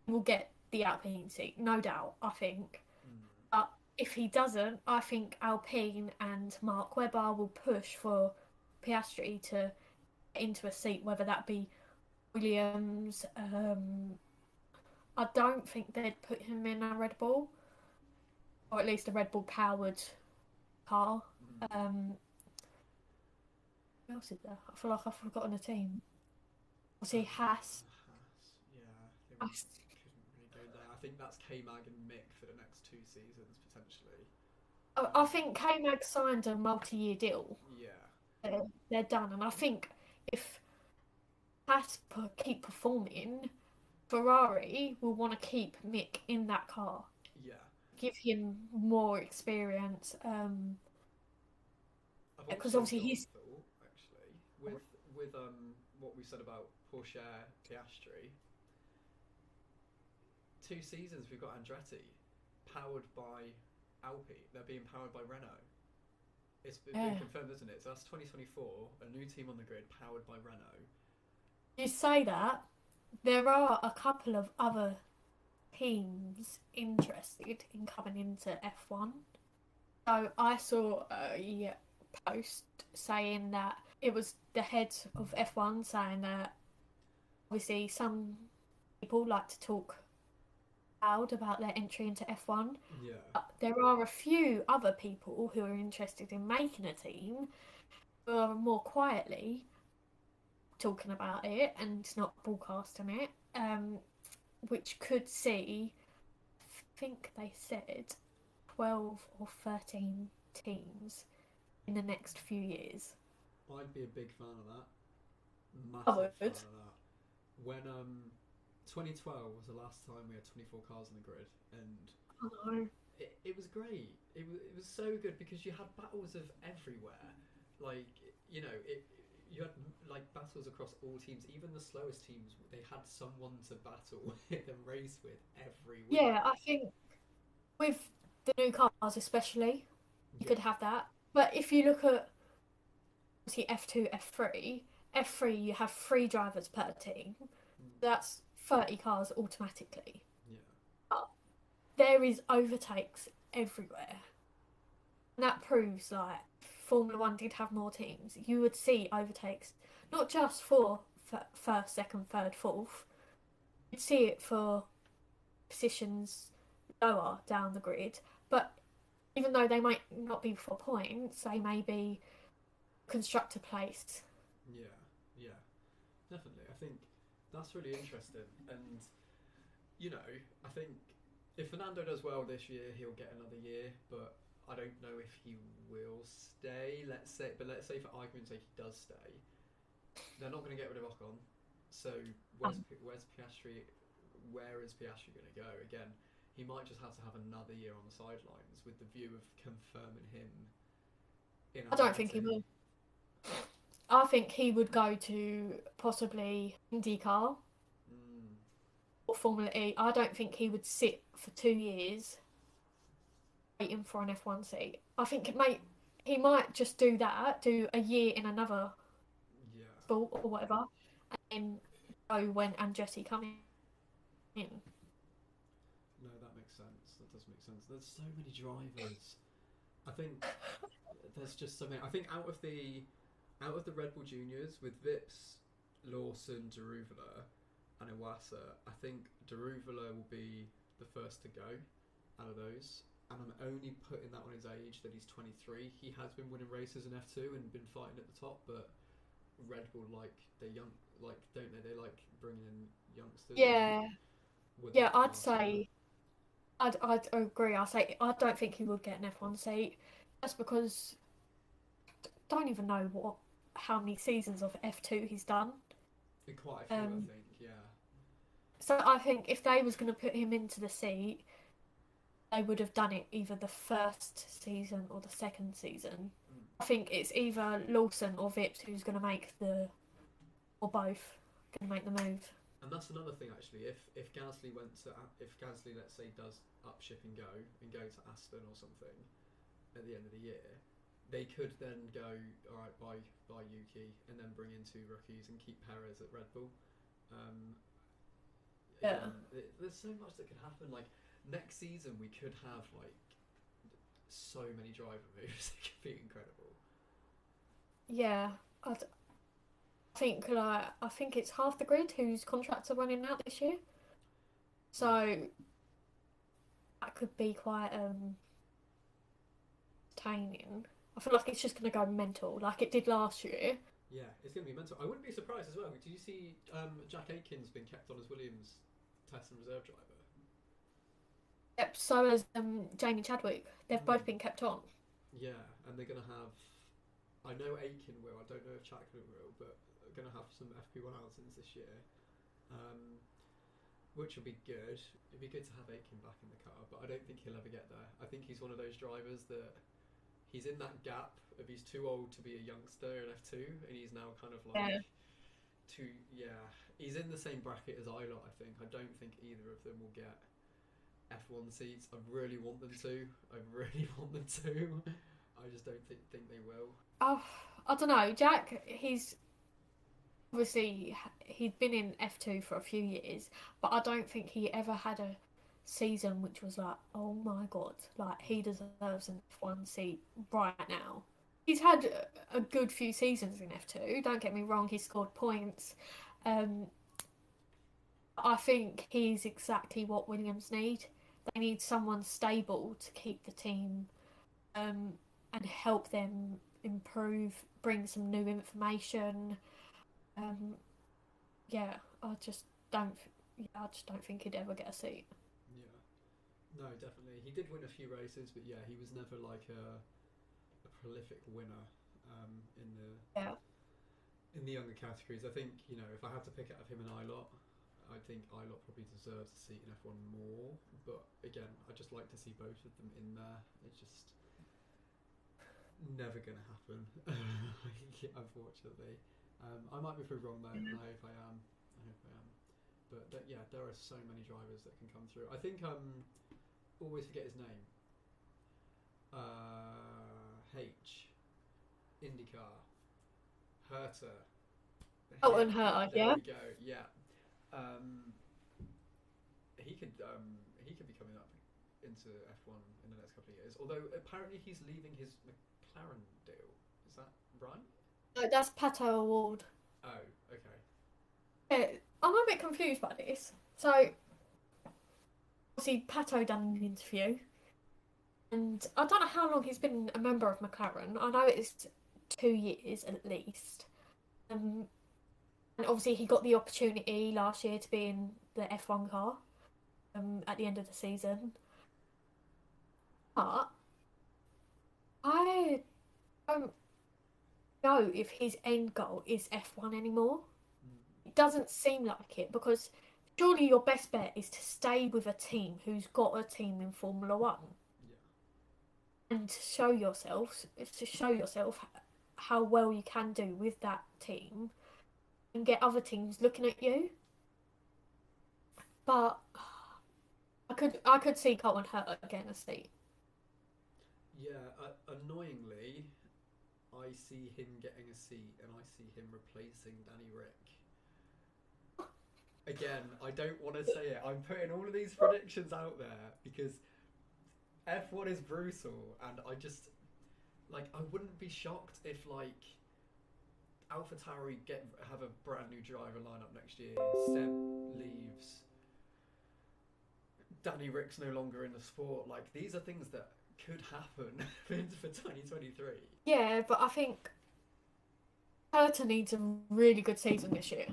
S2: we'll get the Alpine seat, no doubt, I think. But if he doesn't, I think Alpine and Mark Webber will push for Piastri to get into a seat, whether that be Williams. I don't think they'd put him in a Red Bull, or at least a Red Bull powered car. Who else is there? I feel like I've forgotten a team. Was he Haas?
S1: Yeah, they
S2: Haas.
S1: couldn't really go there. I think that's K-Mag and Mick for the next 2 seasons, potentially.
S2: I think K-Mag signed a multi-year deal.
S1: Yeah.
S2: They're done, and I think if Haas keep performing, Ferrari will want to keep Mick in that car,
S1: Yeah.
S2: give him more experience.
S1: I've
S2: Because
S1: also
S2: obviously
S1: got a
S2: he's
S1: thought, actually, with what we said about Porsche Piastri. 2 seasons we've got Andretti, powered by Alpine. They're being powered by Renault. It's been confirmed, isn't it? So that's 2024. A new team on the grid, powered by Renault.
S2: you say that there are a couple of other teams interested in coming into F1. So I saw a post saying that it was the head of F1 saying that obviously some people like to talk loud about their entry into F1.
S1: Yeah.
S2: But there are a few other people who are interested in making a team who are more quietly talking about it and not broadcasting it, which could see, I think they said, 12 or 13 teams in the next few years.
S1: I'd be a big fan of that.
S2: I
S1: Massive fan
S2: would.
S1: of that. When 2012 was the last time we had 24 cars on the grid, and
S2: I know.
S1: it was great. It was so good because you had battles of everywhere. Like, you know, you had like battles across all teams. Even the slowest teams, they had someone to battle with and race with every week.
S2: Yeah, I think with the new cars especially, you could have that. But if you look at obviously F2, F3. F3, you have 3 drivers per team.
S1: Mm.
S2: That's 30 cars automatically.
S1: Yeah.
S2: But there is overtakes everywhere. And that proves like Formula One did have more teams. You would see overtakes, not just for first, second, third, fourth. You'd see it for positions lower down the grid. But even though they might not be for points, they may be constructor placed.
S1: Yeah, yeah, definitely. I think that's really interesting, and I think if Fernando does well this year, he'll get another year, but I don't know if he will stay. Let's say for argument's sake, he does stay. They're not going to get rid of Ocon, so where's Piastri? Where is Piastri going to go? Again, he might just have to have another year on the sidelines with the view of confirming him in
S2: I don't think he
S1: Alpine.
S2: will. I think he would go to possibly IndyCar
S1: Mm,
S2: or Formula E. I don't think he would sit for 2 years waiting for an F1 seat. I think he might just do that, do a year in another
S1: yeah.
S2: sport or whatever, and then go when Andretti come in.
S1: No, that makes sense. That does make sense. There's so many drivers. I think there's just so many. I think out of the Red Bull Juniors with Vips, Lawson, Daruvula, and Iwasa, I think Daruvula will be the first to go out of those. And I'm only putting that on his age that he's 23. He has been winning races in F2 and been fighting at the top, but Red Bull they're young, don't they? They like bringing in youngsters.
S2: Yeah,
S1: Would
S2: yeah,
S1: that
S2: I'd
S1: class for that?
S2: say I'd agree. I say I don't think he would get an F1 seat. That's because I don't even know how many seasons of F2 he's done.
S1: Quite a few, I
S2: Um,
S1: think. Yeah.
S2: so I think if they was going to put him into the seat, they would have done it either the first season or the second season.
S1: Mm.
S2: I think it's either Lawson or Vips who's going to make or both, going to make the move.
S1: And that's another thing actually. If Gasly if Gasly, let's say, does up ship and go to Aston or something at the end of the year, they could then go, all right, buy Yuki and then bring in 2 rookies and keep Perez at Red Bull. Um,
S2: Yeah.
S1: Again, there's so much that could happen. Like next season, we could have like so many driver moves. It could be incredible.
S2: Yeah, I think it's half the grid whose contracts are running out this year.
S1: Yeah,
S2: So that could be quite entertaining. I feel like it's just going to go mental, like it did last year.
S1: yeah, it's gonna be mental. I wouldn't be surprised as well. Did you see Jack Aitken's been kept on as Williams test and reserve driver?
S2: Yep, so has Jamie Chadwick. They've
S1: Mm.
S2: both been kept on.
S1: Yeah, and they're gonna have. I know Aiken will. I don't know if Chapman will, but they're gonna have some FP1 outings this year, um, which will be good. It'd be good to have Aiken back in the car, but I don't think he'll ever get there. I think he's one of those drivers that he's in that gap of he's too old to be a youngster in F2, and he's now kind of like
S2: Yeah.
S1: too. Yeah, he's in the same bracket as Ilott. I think. I don't think either of them will get F1 seats. I really want them to. I really want them to. I just don't think they will.
S2: Oh, I don't know. Jack, he's obviously he'd been in F2 for a few years, but I don't think he ever had a season which was like, oh my God, like he deserves an F1 seat right now. He's had a good few seasons in F2, don't get me wrong, he scored points. Um, I think he's exactly what Williams need. They need someone stable to keep the team um, and help them improve, bring some new information. Um, yeah, I just don't. Yeah, I just don't think he'd ever get a seat.
S1: Yeah. No, definitely. He did win a few races, but yeah, he was never like a prolific winner in
S2: Yeah,
S1: the younger categories. I think if I had to pick out of him and Ilott, I think Ilott probably deserves a seat in F1 more. But again, I just like to see both of them in there. It's just never going to happen, unfortunately. I might be proved wrong though, and I hope I am. I hope I am. But yeah, there are so many drivers that can come through. I think always forget his name. H IndyCar. Herter.
S2: Oh, and her,
S1: There
S2: yeah.
S1: we go. Yeah. Um, he could be coming up into F1 in the next couple of years. Although apparently he's leaving his McLaren deal. Is that right?
S2: No, that's Pato Award.
S1: Oh, okay.
S2: I'm a bit confused by this. So, obviously, Pato done an interview, and I don't know how long he's been a member of McLaren. I know it's 2 years at least. And obviously, he got the opportunity last year to be in the F1 car at the end of the season. But I don't know if his end goal is F1 anymore. It doesn't seem like it because surely your best bet is to stay with a team who's got a team in Formula One
S1: Yeah.
S2: and to show yourself how well you can do with that team and get other teams looking at you. But I could see Colin Hurt getting a seat.
S1: Yeah. Annoyingly, I see him getting a seat, and I see him replacing Danny Rick. Again, I don't want to say it. I'm putting all of these predictions out there because F1 is brutal, and I just I wouldn't be shocked if AlphaTauri have a brand new driver lineup next year. Seb leaves. Danny Rick's no longer in the sport. These are things that could happen for 2023.
S2: Yeah, but I think Hurter needs a really good season this year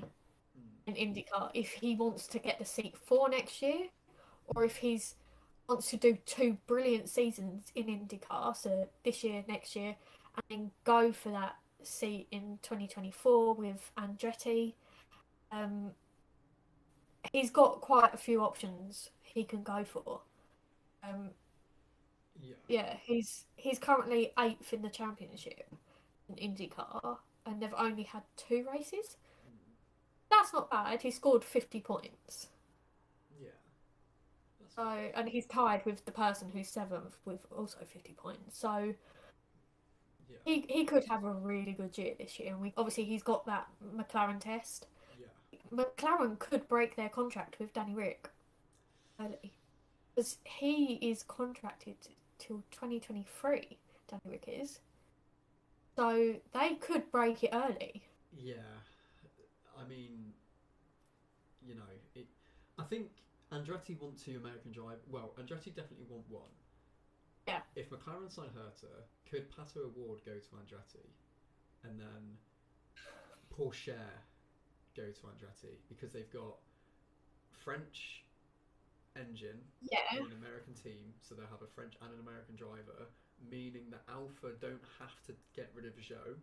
S2: in IndyCar if he wants to get the seat for next year, or if he's wants to do 2 brilliant seasons in IndyCar, so this year, next year, and then go for that seat in 2024 with Andretti. He's got quite a few options he can go for.
S1: Yeah.
S2: Yeah, he's currently 8th in the championship in IndyCar, and they've only had 2 races. That's not bad. He scored 50 points.
S1: Yeah.
S2: So, and he's tied with the person who's 7th with also 50 points. So
S1: Yeah.
S2: he could have a really good year this year. And obviously he's got that McLaren test.
S1: Yeah.
S2: McLaren could break their contract with Danny Rick early because he is contracted till 2023. Danny Rick is. So they could break it early.
S1: Yeah. I mean, I think Andretti want 2 American drive. Well, Andretti definitely want 1.
S2: Yeah.
S1: If McLaren sign Herter, could Pato Award go to Andretti, and then Porsche go to Andretti because they've got French engine
S2: Yeah.
S1: in an American team, so they'll have a French and an American driver, meaning that Alpha don't have to get rid of Zhou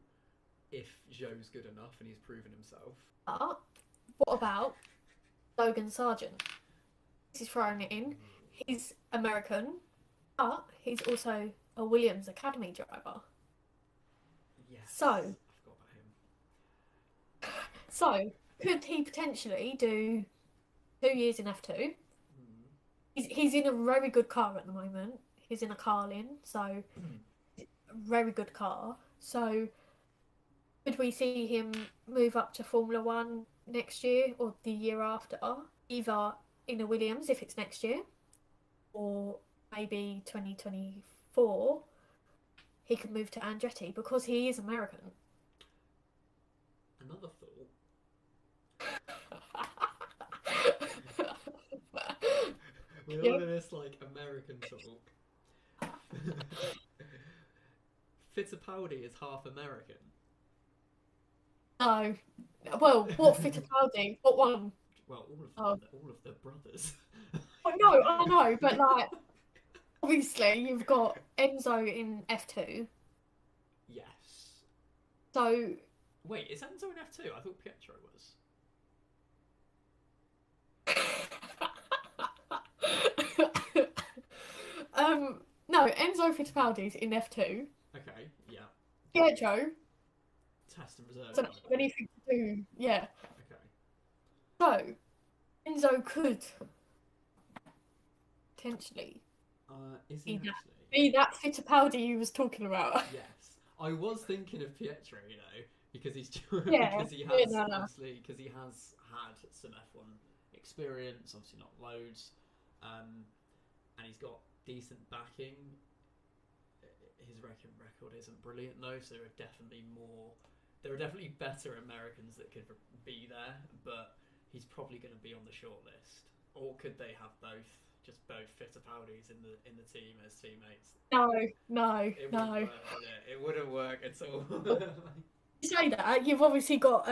S1: if Zhou's good enough and he's proven himself.
S2: But what about Logan Sargent? He's throwing it in. He's American, but he's also a Williams Academy driver.
S1: Yes.
S2: So,
S1: I forgot about him.
S2: So could he potentially do 2 years in F2? He's in a very good car at the moment. He's in a Carlin, so very good car. So could we see him move up to Formula One next year or the year after? Either in a Williams if it's next year, or maybe 2024 he could move to Andretti because he is American.
S1: Another thought. With all of this American talk, Fittipaldi is half American.
S2: No. Well, what Fittipaldi? What one?
S1: Well, all of the brothers.
S2: Oh, no, I know, but obviously you've got Enzo in F2.
S1: Yes.
S2: So
S1: wait, is Enzo in F2? I thought Pietro was.
S2: No, Enzo Fittipaldi's in F2.
S1: Okay, yeah.
S2: Pietro
S1: Test and reserve.
S2: doesn't have anything to do. Yeah.
S1: Okay.
S2: So Enzo could potentially
S1: Is he actually?
S2: be that Fittipaldi you was talking about.
S1: Yes. I was thinking of Pietro, because he's
S2: Yeah,
S1: because he
S2: yeah,
S1: has
S2: no, no.
S1: obviously because he has had some F1 experience, obviously not loads, um, and he's got decent backing. His record isn't brilliant though, so there are definitely more. There are definitely better Americans that could be there, but he's probably going to be on the short list. Or could they have both? Just both Fittipaldis in the team as teammates.
S2: No, no,
S1: It wouldn't
S2: no.
S1: work, would it? It wouldn't work at all.
S2: You say that, you've obviously got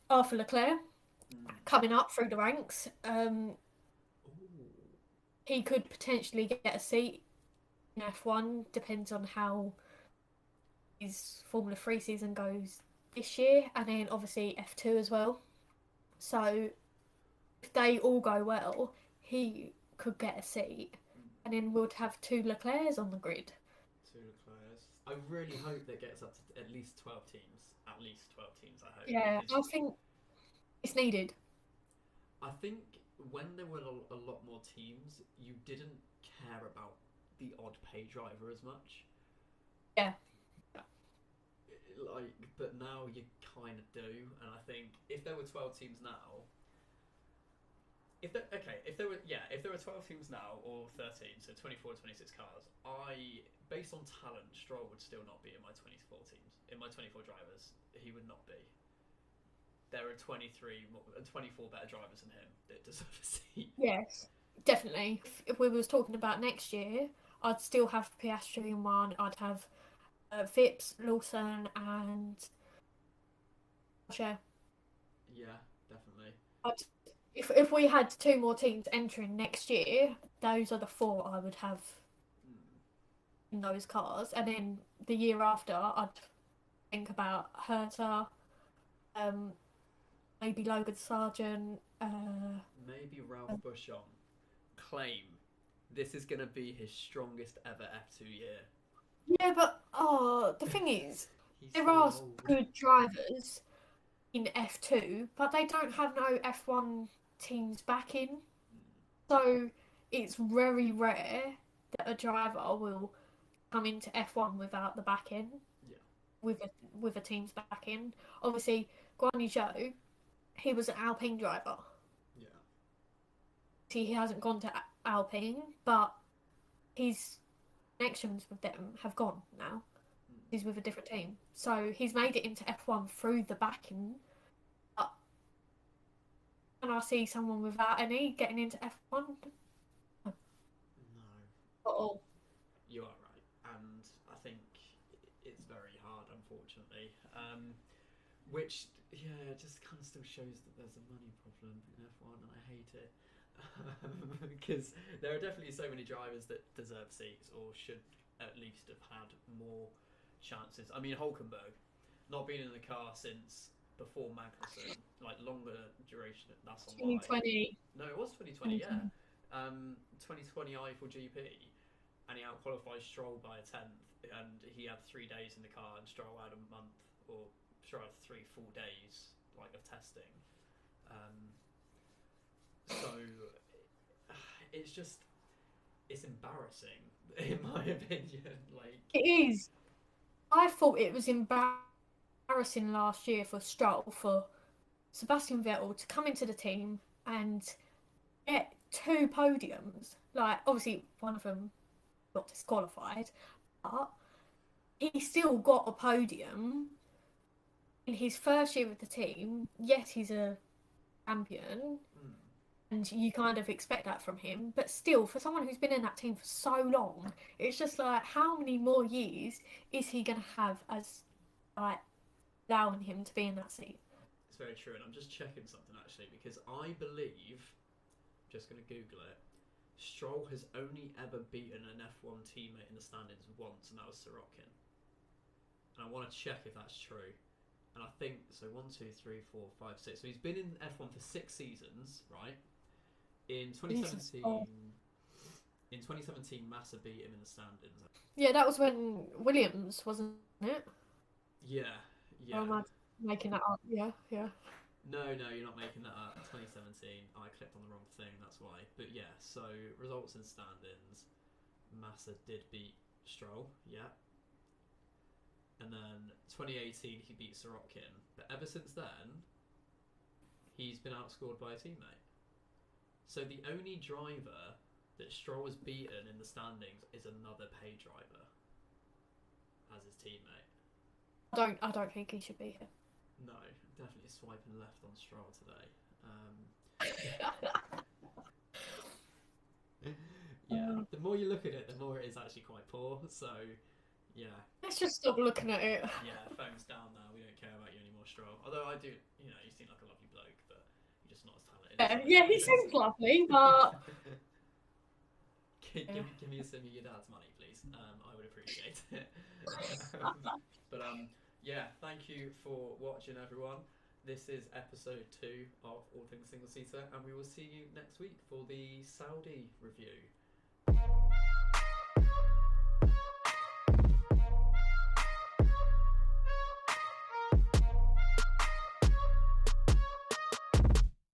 S2: Arthur Leclerc
S1: Mm.
S2: coming up through the ranks.
S1: Ooh.
S2: He could potentially get a seat in F1, depends on how his Formula 3 season goes this year, and then obviously F2 as well. So if they all go well, he could get a seat,
S1: Mm.
S2: and then we'd have two Leclercs on the grid.
S1: Two Leclercs. I really hope that gets up to at least 12 teams. At least 12 teams, I hope.
S2: Yeah,
S1: Because
S2: I think it's needed.
S1: I think when there were a lot more teams, you didn't care about the odd pay driver as much.
S2: Yeah.
S1: Like, but now you kind of do, and I think if there were 12 teams now, if there were 12 teams now or 13, so 24, 26 cars, based on talent, Stroll would still not be in my 24 teams, in my 24 drivers. He would not be. There are 24 better drivers than him that deserve a seat.
S2: Yes, definitely. If we was talking about next year, I'd still have Piastri in one. I'd have Phipps, Lawson, and Share.
S1: Yeah, definitely.
S2: I'd, if we had two more teams entering next year, those are the four I would have
S1: Mm.
S2: in those cars. And then the year after, I'd think about Herta, um, maybe Logan Sargent.
S1: Maybe Ralph Buschon claim this is going to be his strongest ever F2 year.
S2: Yeah, but the thing is,
S1: He's
S2: there
S1: so
S2: are
S1: old.
S2: good drivers in F2, but they don't have no F1 teams backing.
S1: Mm.
S2: So it's very rare that a driver will come into F1 without the backing,
S1: Yeah,
S2: with a team's backing. Obviously, Guan Yu Zhou, he was an Alpine driver.
S1: yeah.
S2: He hasn't gone to Alpine, but his connections with them have gone now.
S1: Mm.
S2: He's with a different team. So he's made it into F1 through the backing. But can I see someone without any getting into F1? Not
S1: No,
S2: at all.
S1: you are right, and I think it's very hard, unfortunately. Which, yeah, it just kind of still shows that there's a money problem in F1, and I hate it. Because there are definitely so many drivers that deserve seats or should at least have had more chances. I mean, Hulkenberg, not been in the car since before Magnussen, like longer duration. That's a lie.
S2: 2020.
S1: No, it was 2020. Yeah, 2020 Eiffel GP, and he outqualified Stroll by a tenth, and he had 3 days in the car, and Stroll had a month, or Stroll had 3 full days like of testing. So it's embarrassing in my opinion. Like,
S2: It is. I thought it was embarrassing last year for Stroll, for Sebastian Vettel to come into the team and get two podiums. Like, obviously, one of them got disqualified, but he still got a podium in his first year with the team. Yes, he's a champion,
S1: mm,
S2: and you kind of expect that from him. But still, for someone who's been in that team for so long, it's just like, how many more years is he going to have as, like, allowing him to be in that seat?
S1: it's very true, and I'm just checking something actually because I believe, just gonna Google it. Stroll has only ever beaten an F1 teammate in the standings once, and that was Sorokin. And I want to check if that's true. And I think so. 1, 2, 3, 4, 5, 6. So he's been in F1 for 6 seasons, right? In 2017, in 2017, Massa beat him in the standings.
S2: Yeah, that was when Williams, wasn't it?
S1: Yeah,
S2: Or
S1: yeah.
S2: am I making that up? Yeah, yeah.
S1: No, you're not making that up. 2017. I clicked on the wrong thing. That's why. But yeah. So results and standings. Massa did beat Stroll. Yeah. and then 2018 he beat Sorokin. But ever since then, he's been outscored by a teammate. So the only driver that Stroll has beaten in the standings is another pay driver as his teammate.
S2: I don't think he should be here.
S1: No, definitely swiping left on Stroll today. Yeah, the more you look at it, the more it is actually quite poor. So, yeah.
S2: Let's just stop looking at it.
S1: Yeah, phone's down now. We don't care about you anymore, Stroll. Although I do, you seem like a lovely bloke, but you're just not as talented.
S2: Yeah, he seems lovely, but
S1: give me some of your dad's money, please. I would appreciate it. But yeah, thank you for watching, everyone. This is episode 2 of All Things Single Seater, and we will see you next week for the Saudi review.